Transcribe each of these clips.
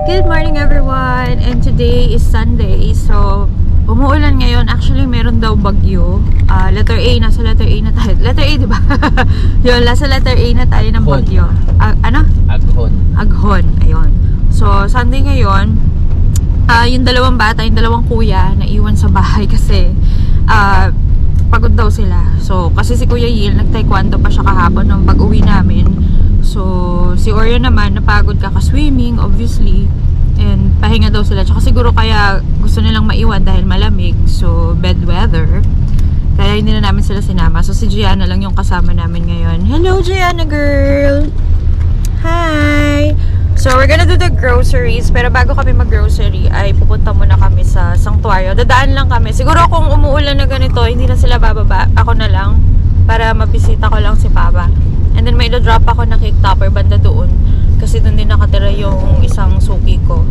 Good morning everyone! And today is Sunday. So, umuulan ngayon. Actually, meron daw bagyo. Letter A. Nasa letter A na tayo. Letter A, diba? Yun, nasa letter A na tayo ng bagyo. Ano? Aghon. Aghon. Ayun. So, Sunday ngayon, yung dalawang bata, yung dalawang kuya, naiwan sa bahay kasi pagod daw sila. So, kasi si Kuya Yil, nag-taekwondo pa siya kahapon nung pag-uwi namin. So, si Oreo naman, napagod kaka-swimming, obviously. And pahinga daw sila. Tsaka siguro kaya gusto nilang maiwan dahil malamig. So, bad weather. Kaya hindi na namin sila sinama. So, si Gianna lang yung kasama namin ngayon. Hello, Gianna girl! Hi! So, we're gonna do the groceries. Pero bago kami mag-grocery, ay pupunta muna kami sa sanctuaryo. Dadaan lang kami. Siguro kung umuulan na ganito, hindi na sila bababa. Ako na lang. Para mabisita ko lang si Papa. And then may drop ako na cake topper banda doon. Kasi doon din nakatira yung isang suki ko.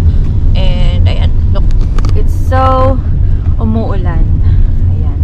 And ayan, look. It's so umuulan. Ayan.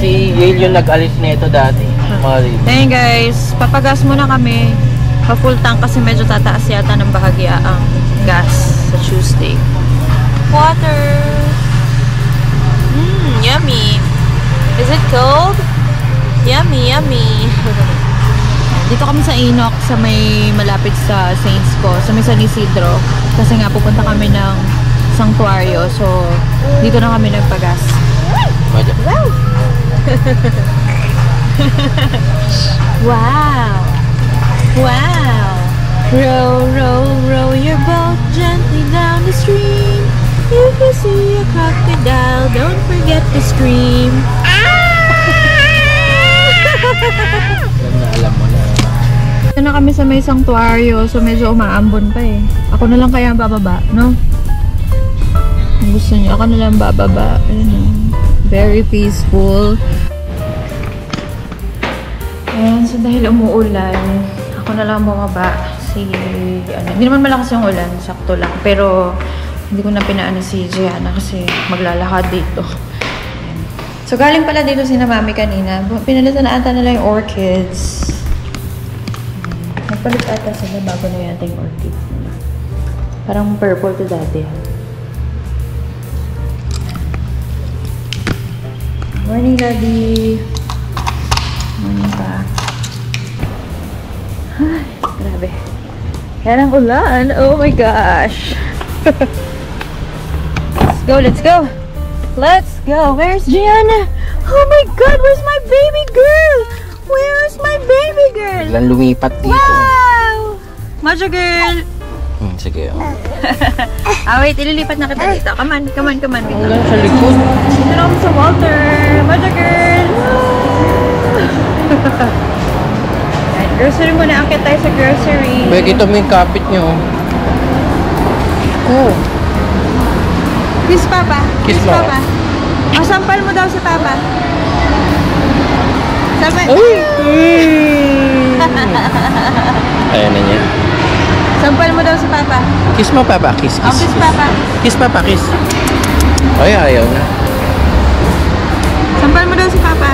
Si Yale yung nag-alis nito dati. Ayun guys, papagas muna kami. Pa-full tank kasi medyo tataas yata ng bahagya ang gas sa Tuesday. Water! Yummy! Is it cold? Yummy, yummy! Dito kami sa Enoch, sa may malapit sa Saints ko, sa may San Isidro. Kasi nga pupunta kami ng sanctuaryo. So, dito na kami nagpagas. Wow! Wow! Wow! Row, row, row your boat gently down the stream. If you see a crocodile, don't forget to scream. Alam mo na. Ito na kami sa may sanctuaryo, so medyo umaambon pa eh. Ako na lang kaya ang bababa, no? Kung gusto niyo, ako na lang bababa. Very peaceful. Ayan, so dahil umuulan, ako na lang bumaba. Hindi naman malakas yung ulan, sakto lang. Pero, hindi ko na pinaano si Gianna kasi maglalakad dito. Ayan. So, galing pala dito si na Mami kanina. Pinalitan na ata nila yung orchids. Nagpalit ata sila bago na yata yung orchids nila. Parang purple to dati. Morning, Daddy. Morning pa. Ay, grabe. Yan ang ulan. Oh my gosh. Let's go, let's go. Let's go. Where's Gianna? Oh my God, where's my baby girl? Where's my baby girl? Biglang lumipat dito. Wow! Mojo girl. Sige. Wait, ililipat na kita dito. Come on, come on, come on. Hanggang sa likod. Dito na kami sa Walter. Mojo girl. Grocery muna. Akit tayo sa grocery. Bek, ito mo yung kapit nyo. Oh. Kiss Papa. Kiss mo. Papa. Sampal mo daw si Papa. Sabi. Ayan na niya. Sampal mo daw si Papa. Kiss mo, Papa. Kiss, kiss. Kiss Papa. Kiss, Papa. Kiss. Ay, ayaw na. Sampal mo daw si Papa.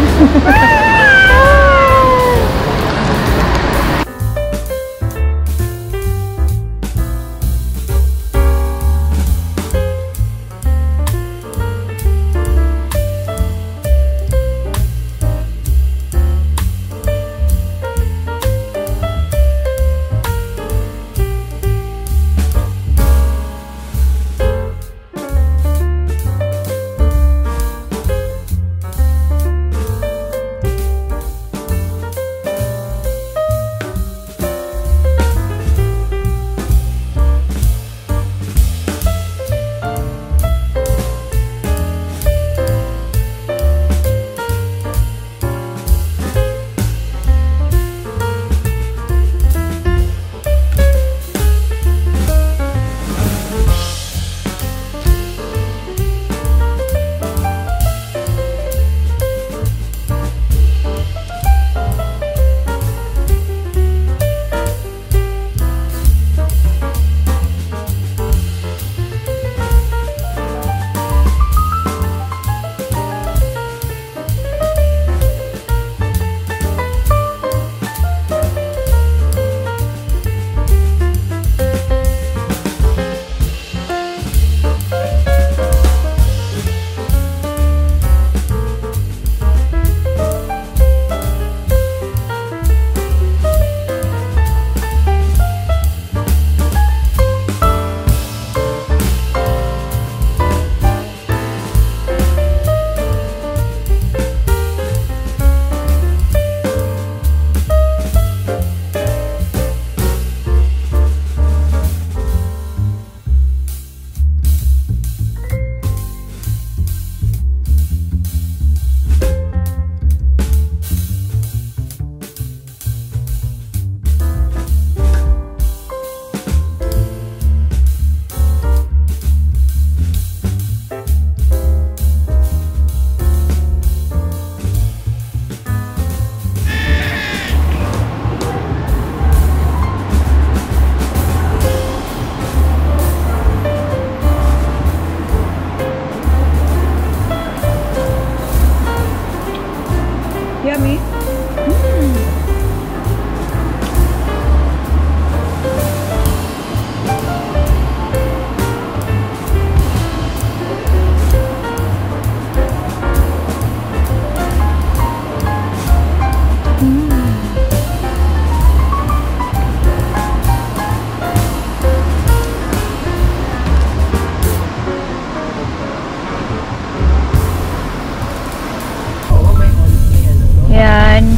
Yummy.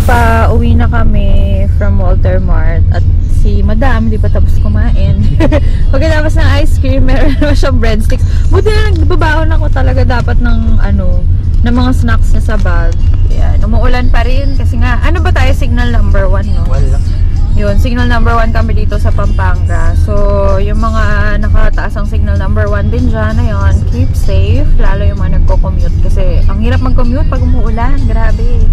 Pauwi na kami from Walter Mart at si Madam di pa tapos kumain. Pagkatapos ng ice cream, meron naman siyang breadsticks. Buti na nagbabaon ako talaga dapat ng ng mga snacks niya sa bag. Yan, umuulan pa rin kasi nga, ano ba tayo? Signal number 1, no? Wala. Yun, signal number 1 kami dito sa Pampanga. So, yung mga nakataas ang signal number 1 din dyan, ayun, keep safe. Lalo yung mga nagko-commute kasi ang hirap mag-commute pag umuulan. Grabe.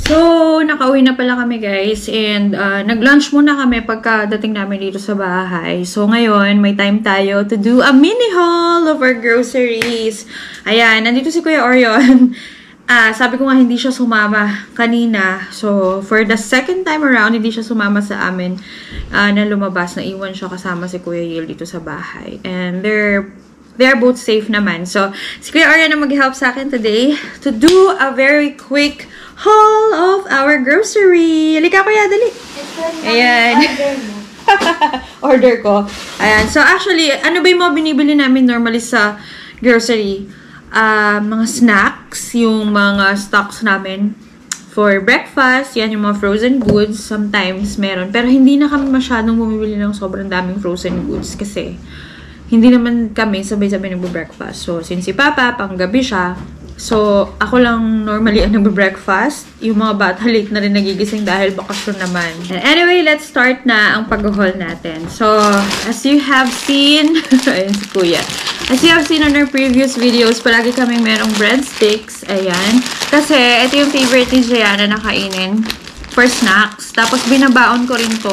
So, nakauwi na pala kami guys and nag-lunch muna kami pagkadating namin dito sa bahay. So, ngayon, may time tayo to do a mini haul of our groceries. Ayan, nandito si Kuya Orion. Sabi ko nga hindi siya sumama kanina. So, for the second time around, hindi siya sumama sa amin na lumabas. Naiwan siya kasama si Kuya Yil dito sa bahay. And they're both safe naman. So, si Kuya Orion na mag-help sa akin today to do a very quick haul of our grocery. Halika Kuya, dali. Ayan. Order ko. Ayan. So, actually, ano ba yung mga binibili namin normally sa grocery? Mga snacks, yung mga stocks namin for breakfast. Yan, yung mga frozen goods. Sometimes meron. Pero hindi na kami masyadong bumibili ng sobrang daming frozen goods kasi hindi naman kami sabay-sabay nagbe-breakfast. So, since si Papa, panggabi siya, so, ako lang normally ang nagbe-breakfast. Yung mga bata late na rin nagigising dahil bakasyon naman. And anyway, let's start na ang pag-haul natin. So, as you have seen, ayun si Kuya. As you have seen on our previous videos, palagi kaming merong breadsticks. Ayan. Kasi, ito yung favorite ni Gianna na kainin for snacks. Tapos, binabaon ko rin to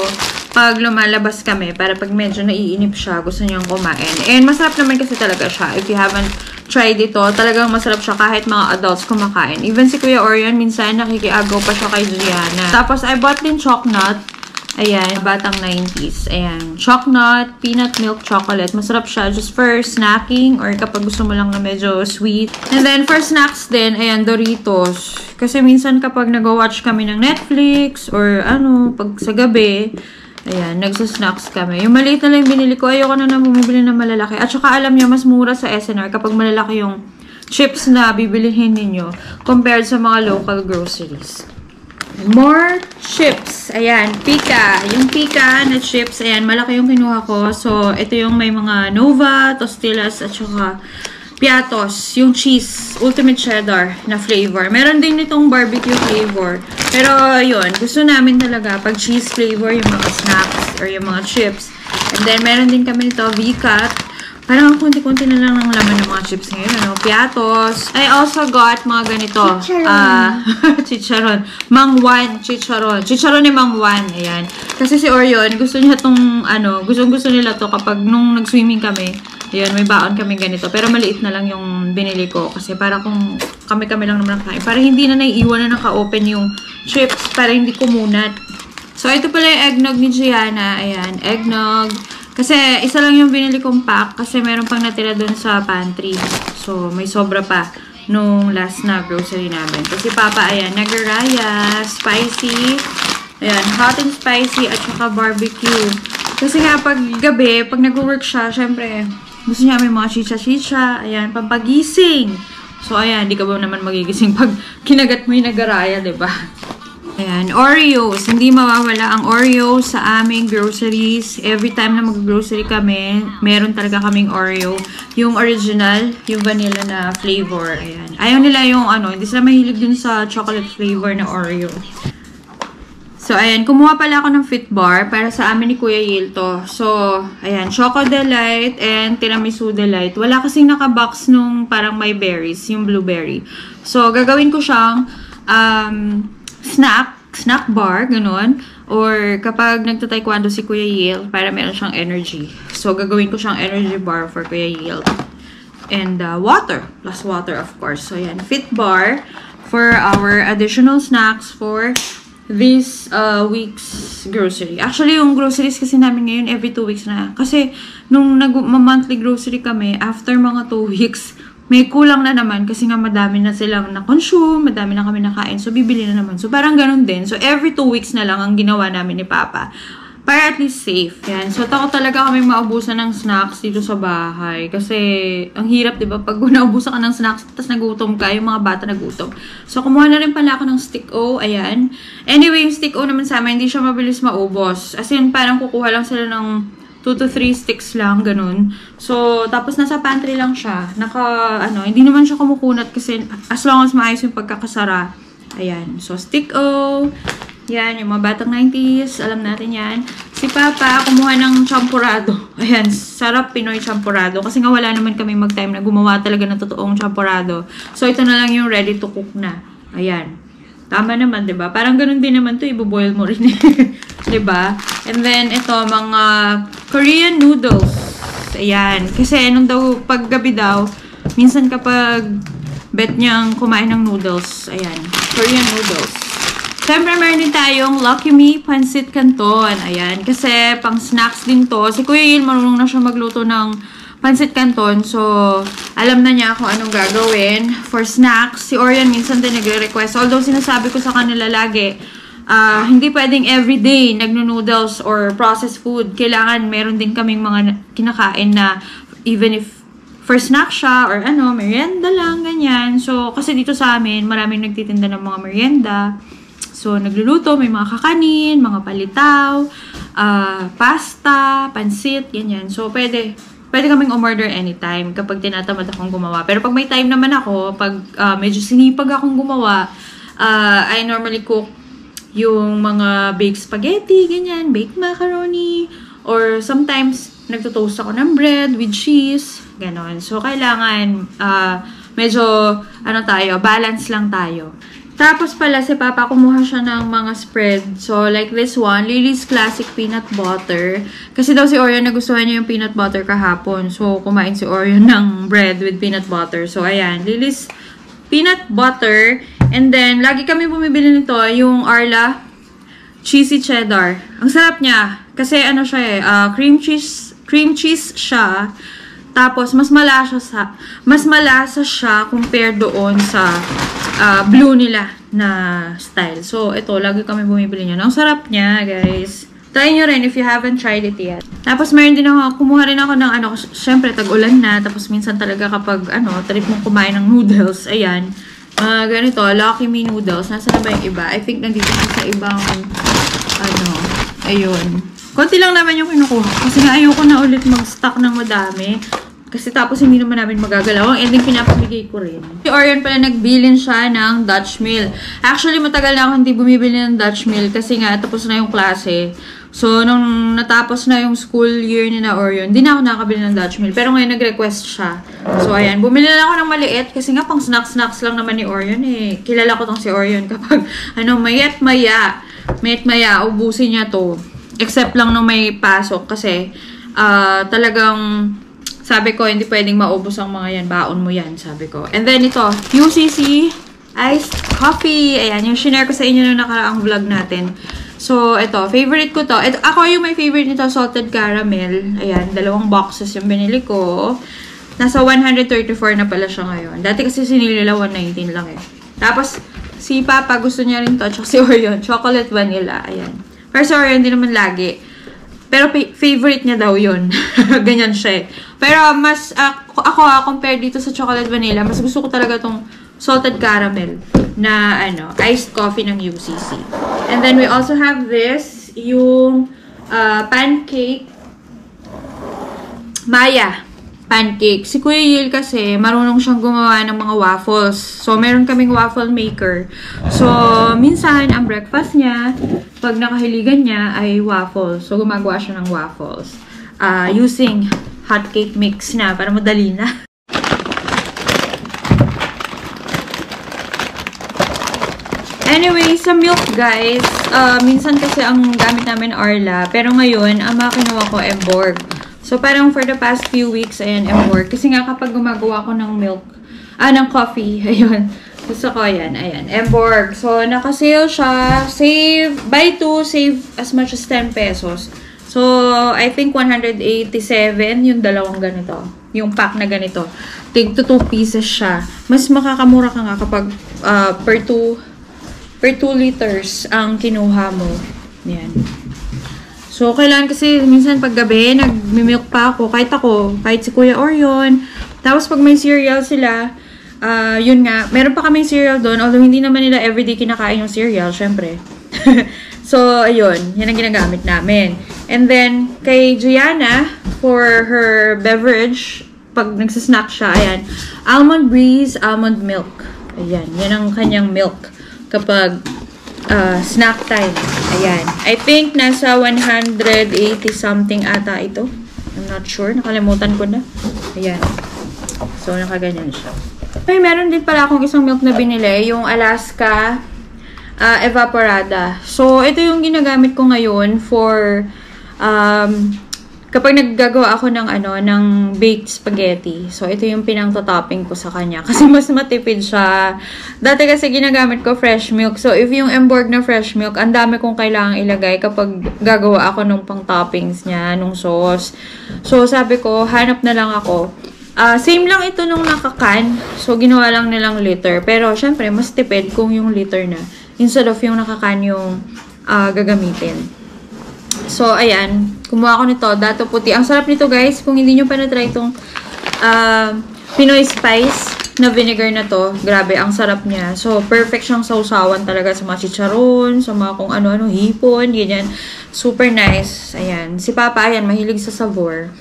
pag lumalabas kami para pag medyo naiinip siya, gusto niyang kumain. And masarap naman kasi talaga siya. If you haven't tried ito, talagang masarap siya kahit mga adults kumakain. Even si Kuya Orion, minsan nakikiagaw pa siya kay Gianna. Tapos, I bought din Chocnut. Ayan, batang 90s. Ayan, Chocnut, peanut milk chocolate. Masarap siya just for snacking or kapag gusto mo lang na medyo sweet. And then, for snacks din, ayan, Doritos. Kasi minsan kapag nag-watch kami ng Netflix or ano, pag sa gabi, ayan, nagsasnacks kami. Yung maliit na lang binili ko, ayoko na bumibili ng malalaki. At saka alam niyo, mas mura sa SNR kapag malalaki yung chips na bibilihin ninyo compared sa mga local groceries. More chips. Ayan, Pika. Yung Pika na chips, ayan, malaki yung kinuha ko. So, ito yung may mga Nova, Tostillas, at saka Piatos. Yung cheese, ultimate cheddar na flavor. Meron din itong barbecue flavor. Pero, yun, gusto namin talaga pag cheese flavor, yung mga snacks or yung mga chips. And then, meron din kami nito, V-Cut. Parang konti-konti na lang ng laman ng mga chips ngayon, ano? Piatos. I also got mga ganito. Chicharon. Mang Juan chicharon. Chicharon ni Mang Juan. Ayan. Kasi si Orion, gusto niya tong, ano, gusto nila to kapag nung nag-swimming kami. Ayan, may baon kami ganito. Pero maliit na lang yung binili ko. Kasi para kung kami-kami lang naman nakain. Para hindi na naiiwan na naka-open yung chips. Para hindi kumunat. So, ito pala yung eggnog ni Gianna. Ayan, eggnog. Kasi, isa lang yung binili kong pack kasi meron pang natira dun sa pantry. So, may sobra pa nung last na grocery namin. Kasi Papa, ayan, nagaraya, spicy, ayan, hot and spicy, at saka barbecue. Kasi nga, pag gabi, pag nag-work siya, syempre, gusto niya may mga chicha-chicha, ayan, pampagising. So, ayan, di ka ba naman magigising pag kinagat mo yung nagaraya, diba? Ayan, Oreos. Hindi mawawala ang Oreos sa aming groceries. Every time na mag-grocery kami, meron talaga kaming Oreo. Yung original, yung vanilla na flavor. Ayan. Ayaw nila yung ano, hindi sila mahilig dun sa chocolate flavor na Oreo. So, ayan. Kumuha pala ako ng Fit Bar para sa amin ni Kuya Yale to. So, ayan. Choco Delight and Tiramisu Delight. Wala kasing nakabox nung parang may berries, yung blueberry. So, gagawin ko siyang snack bar, ganun. Or kapag nagta-taekwondo si Kuya Yale, para meron siyang energy. So, gagawin ko siyang energy bar for Kuya Yale. And water. Plus water, of course. So, yan. Fit Bar for our additional snacks for this week's grocery. Actually, yung groceries kasi namin ngayon, every 2 weeks na. Kasi, nung nag-monthly grocery kami, after mga 2 weeks, may kulang na naman kasi nga madami na silang na-consume, madami na kami nakain. So, bibili na naman. So, parang ganun din. So, every 2 weeks na lang ang ginawa namin ni Papa. Para at least safe. Yan. So, takot talaga kami maubusan ng snacks dito sa bahay. Kasi, ang hirap, diba? Pag naubusan ka ng snacks, tapos nagutom ka, yung mga bata nagutom. So, kumuha na rin pala ako ng Stick-O. Ayan. Anyway, yung Stick-O naman sa amin, hindi siya mabilis maubos. As in, parang kukuha lang sila ng 2 to 3 sticks lang, ganun. So, tapos nasa pantry lang siya. Hindi naman siya kumukunat kasi as long as maayos yung pagkakasara. Ayan. So, Stick-O. Yan, yung mga batang 90s. Alam natin yan. Si Papa, kumuha ng champurado. Ayan, sarap Pinoy champurado. Kasi nga wala naman kami mag-time na gumawa talaga ng totoong champurado. So, ito na lang yung ready to cook na. Ayan. Tama naman, diba? Parang ganun din naman to, iboboil mo rin. Diba? And then, ito, mga Korean noodles. Ayan. Kasi, nung daw, paggabi daw, minsan kapag bet niyang kumain ng noodles, ayan, Korean noodles. Siyempre, meron din tayong Lucky Me Pancit Canton. Ayan. Kasi, pang snacks din to. Si Kuya Yil, marunong na siya magluto ng Pancit Canton. So, alam na niya kung anong gagawin. For snacks, si Orion minsan din nagre-request. Although, sinasabi ko sa kanila lagi, hindi pwedeng everyday nagno-noodles or processed food. Kailangan meron din kaming mga kinakain na even if for snack siya or ano, merienda lang, ganyan. So, kasi dito sa amin, maraming nagtitinda ng mga merienda. So, nagluluto, may mga kakanin, mga palitaw, pasta, pansit, ganyan. So, pwede kaming umorder anytime kapag tinatamad akong gumawa. Pero pag may time naman ako, pag medyo sinipag akong gumawa, I normally cook yung mga baked spaghetti, ganyan, baked macaroni, or sometimes nagtotoast ako ng bread with cheese, Ganon. So, kailangan medyo, balance lang tayo. Tapos pala, si Papa kumuha siya ng mga spread. So, like this one, Lily's Classic Peanut Butter. Kasi daw si Orion nagustuhan niya yung peanut butter kahapon. So, kumain si Orion ng bread with peanut butter. So, ayan, Lily's Peanut Butter. And then, lagi kami bumibili nito, yung Arla Cheesy Cheddar. Ang sarap niya. Kasi ano siya cream cheese siya. Tapos, mas malasa siya compare doon sa blue nila na style. So, ito, lagi kami bumibili niya. Ang sarap niya, guys. Try nyo rin if you haven't tried it yet. Tapos, mayroon din ako, kumuha rin ako ng syempre, tag-ulan na. Tapos, minsan talaga kapag, trip mong kumain ng noodles, ayan. Ganito, Lucky Me noodles. Nasa na ba yung iba? I think nandito sa ibang, ayun. Konti lang naman yung kinukuha. Kasi nga, ayoko na ulit mag-stock ng madami. Kasi tapos hindi naman namin magagalaw. Ang ending pinapamigay ko rin. Si Orion pala nagbilin siya ng Dutch Mill. Actually, matagal na ako hindi bumibili ng Dutch Mill. Kasi nga, tapos na yung klase. So, nung natapos na yung school year ni na Orion, hindi na ako nakakabili ng Dutch Mill. Pero ngayon, nag-request siya. So, ayan. Bumili na ako ng maliit. Kasi nga, pang snacks lang naman ni Orion eh. Kilala ko tong si Orion kapag, mayat maya, ubusin niya to. Except lang nung may pasok. Kasi, talagang sabi ko, hindi pwedeng maubos ang mga yan. Baon mo yan, sabi ko. And then ito, UCC Iced Coffee. Ayan, yung shinare ko sa inyo nung nakaraang vlog natin. So, ito, favorite ko to. Ito, ako yung may favorite nito, salted caramel. Ayan, 2 boxes yung binili ko. Nasa 134 na pala siya ngayon. Dati kasi sinili nila 119 lang eh. Tapos, si Papa gusto niya rin to. Tsaka si Orion, chocolate vanilla. Ayan. Pero si Orion, hindi naman lagi. Pero favorite niya daw yun. Ganyan siya eh. Pero mas, ako compare dito sa chocolate vanilla, mas gusto ko talaga tong salted caramel na, iced coffee ng UCC. And then we also have this, yung pancake Maya pancake. Si Kuya Yil kasi, marunong siyang gumawa ng mga waffles. So, meron kaming waffle maker. So, minsan, ang breakfast niya, pag nakahiligan niya, ay waffles. So, gumagawa siya ng waffles. Using hot cake mix na, para madali na. Anyway, sa milk, guys, minsan kasi ang gamit namin Arla. Pero ngayon, ang mga kinuha ko, Emborg. So, parang for the past few weeks, ayan, Emborg. Kasi nga kapag gumagawa ko ng milk, ng coffee, ayun. Gusto ko yan, ayan, Emborg. So, naka-sale siya. Buy 2, save as much as 10 pesos. So, I think 187 yung dalawang ganito. Yung pack na ganito. Tig to 2 pieces siya. Mas makakamura ka nga kapag per 2 liters ang kinuha mo. Yan. So, kailangan kasi minsan paggabi, nag-milk pa ako. Kahit si Kuya Orion. Tapos, pag may cereal sila, yun nga, meron pa kaming cereal doon. Although, hindi naman nila everyday kinakain yung cereal, syempre. So, ayun. Yan ang ginagamit namin. And then, kay Gianna, for her beverage, pag nagsasnack siya, ayan, Almond Breeze, almond milk. Ayan, yan ang kanyang milk kapag snack time. Ayan. I think nasa 180 something ata ito. I'm not sure. Nakalimutan ko na. Ayan. So, nakaganyan siya. Ay, meron din pala akong isang milk na binili. Yung Alaska Evaporada. So, ito yung ginagamit ko ngayon for kapag naggagawa ako ng baked spaghetti. So, ito yung pinang-topping ko sa kanya. Kasi mas matipid siya. Dati kasi ginagamit ko fresh milk. So, if yung Emborg na fresh milk, ang dami kong kailangang ilagay kapag gagawa ako ng pang-toppings niya, nung sauce. So, sabi ko, hanap na lang ako. Same lang ito nung nakakan. So, ginawa lang nilang liter. Pero, syempre, mas tipid kung yung liter na. Instead of yung nakakan yung gagamitin. So, ayan. Kumuha ko nito. Dato puti. Ang sarap nito, guys. Kung hindi nyo pa na-try itong Pinoy Spice na vinegar na to. Grabe, ang sarap niya. So, perfect siyang sausawan talaga sa mga chicharon, sa mga kung ano-ano, hipon, ganyan. Super nice. Ayan. Si Papa, ayan, mahilig sa savor.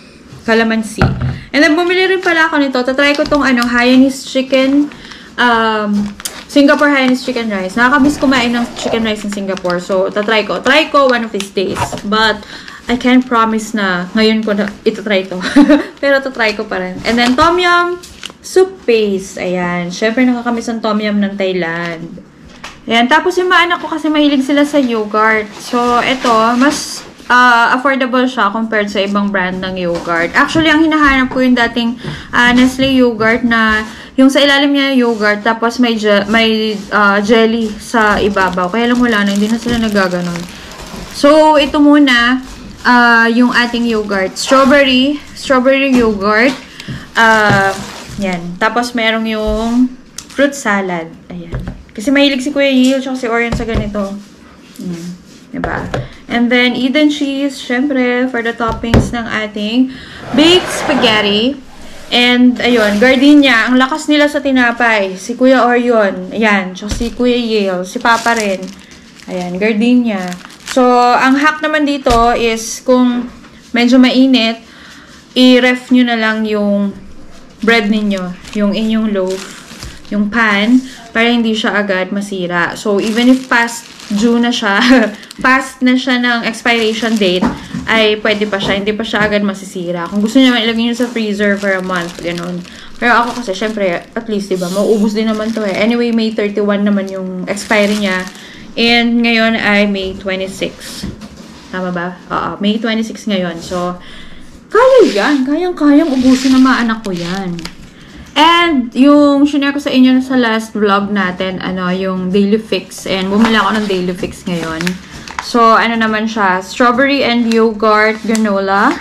Calamansi. And then, bumili rin pala ako nito. Tatry ko itong Hainanese chicken, Singapore Hainanese chicken rice. Nakakamiss kumain ng chicken rice in Singapore. So, tatry ko. Try ko one of these days. But, I can't promise na ngayon ko na ito-try to. Pero to-try ko pa rin. And then, Tom Yum soup paste. Ayan. Syempre, nakakamiss ang Tom Yum ng Thailand. Ayan. Tapos, yung mga anak ko kasi mahilig sila sa yogurt. So, ito, mas affordable siya compared sa ibang brand ng yogurt. Actually, ang hinahanap ko yung dating Nestle yogurt na yung sa ilalim niya yogurt, tapos may jelly sa ibabaw. Kaya lang wala na, hindi na sila nagaganon. So, ito muna, yung ating yogurt. Strawberry yogurt. Yan. Tapos, merong yung fruit salad. Ayan. Kasi mahilig si Kuya Yil, tsaka si Orion sa ganito. Diba? And then, Eden cheese, syempre, for the toppings ng ating baked spaghetti. And, ayun, gardenia. Ang lakas nila sa tinapay. Si Kuya Orion. Ayan. Tsaka si Kuya Yale. Si Papa rin. Ayan, gardenia. So, ang hack naman dito is, kung medyo mainit, i-ref nyo na lang yung bread ninyo. Yung inyong loaf. Yung pan. Para hindi siya agad masira. So, even if past due na siya, past na siya ng expiration date, ay pwede pa siya. Hindi pa siya agad masisira. Kung gusto niyo naman ilagay niyo sa freezer for a month, ganun. Pero ako kasi, syempre, at least, diba, mauubos din naman to eh. Anyway, May 31 naman yung expiry niya. And ngayon ay May 26. Tama ba? Oo, May 26 ngayon. So, kaya yan. Kayang-kayang ubusin ng mga anak ko yan. And, yung shinare ko sa inyo sa last vlog natin, yung Daily Fix. And, bumili ako ng Daily Fix ngayon. So, ano naman siya? Strawberry and yogurt granola.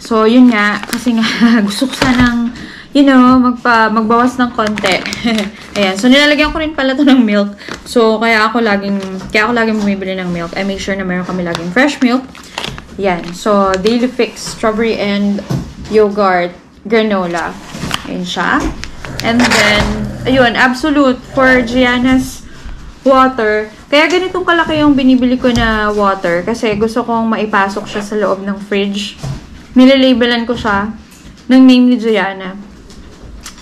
So, yun nga. Kasi nga, gusto ko sanang, magbawas ng konti. Ayan. So, nilalagyan ko rin pala to ng milk. So, kaya ako laging bumibili ng milk. I make sure na meron kami laging fresh milk. Yan. So, Daily Fix, strawberry and yogurt granola. Ayan siya. And then, ayun, Absolute for Gianna's water. Kaya ganitong kalaki yung binibili ko na water. Kasi gusto kong maipasok siya sa loob ng fridge. Nilalabelan ko siya ng name ni Gianna.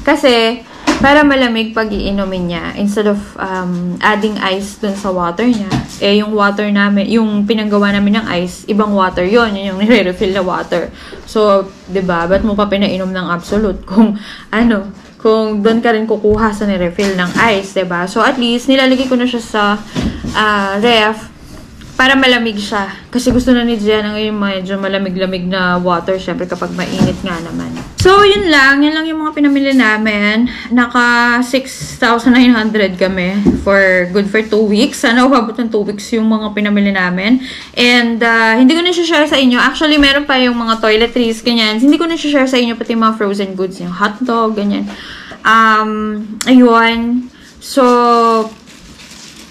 Kasi, para malamig pag iinumin niya. Instead of adding ice dun sa water niya, yung water namin, yung pinanggawa namin ng ice, ibang water yun. Yun yung nire-refill na water. So, diba, ba't mo pa pinainom ng Absolute kung, kung doon ka rin kukuha sa nire-refill ng ice, diba? So, at least, nilalagay ko na siya sa ref para malamig siya. Kasi gusto na ni Gianna ngayon medyo malamig-lamig na water, syempre kapag mainit nga naman. So, yun lang yung mga pinamili namin. Naka 6,900 kami for good for 2 weeks. Sana umabot ng 2 weeks yung mga pinamili namin. And, hindi ko na share sa inyo. Actually, meron pa yung mga toiletries, ganyan. Hindi ko na share sa inyo pati mga frozen goods, yung hotdog, ganyan. Ayun. So,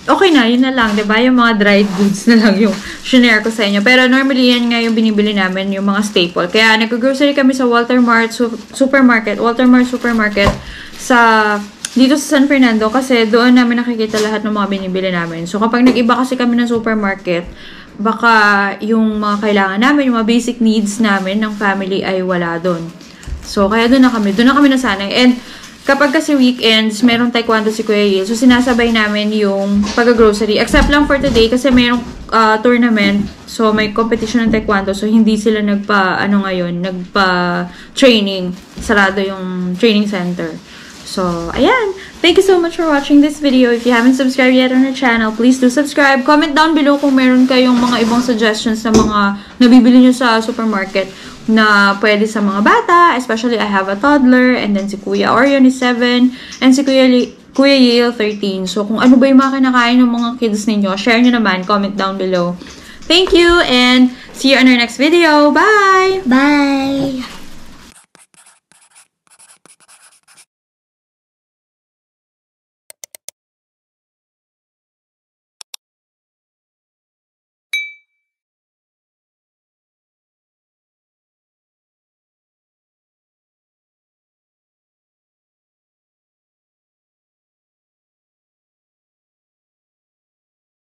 okay na, yun na lang, diba? Yung mga dried goods na lang yung shinare ko sa inyo. Pero normally, yan nga yung binibili namin, yung mga staple. Kaya nag-grocery kami sa Walter Mart Supermarket dito sa San Fernando kasi doon namin nakikita lahat ng mga binibili namin. So, kapag nag-iba kasi kami ng supermarket, baka yung mga kailangan namin, yung mga basic needs namin ng family ay wala doon. So, kaya doon na kami nasanay. And, kapag kasi weekends, merong taekwondo si Kuya Yil. So, sinasabay namin yung pag-grocery. Except lang for today kasi merong tournament. So, may competition ng taekwondo. So, hindi sila nagpa-training. Sarado yung training center. So, ayan. Thank you so much for watching this video. If you haven't subscribed yet on our channel, please do subscribe. Comment down below kung meron kayong mga ibang suggestions na mga nabibili nyo sa supermarket na pwede sa mga bata. Especially, I have a toddler. And then, si Kuya Orion is 7. And si Kuya Yale, 13. So, kung ano ba yung mga kinakain ng mga kids ninyo, share nyo naman. Comment down below. Thank you. And see you on our next video. Bye! Bye!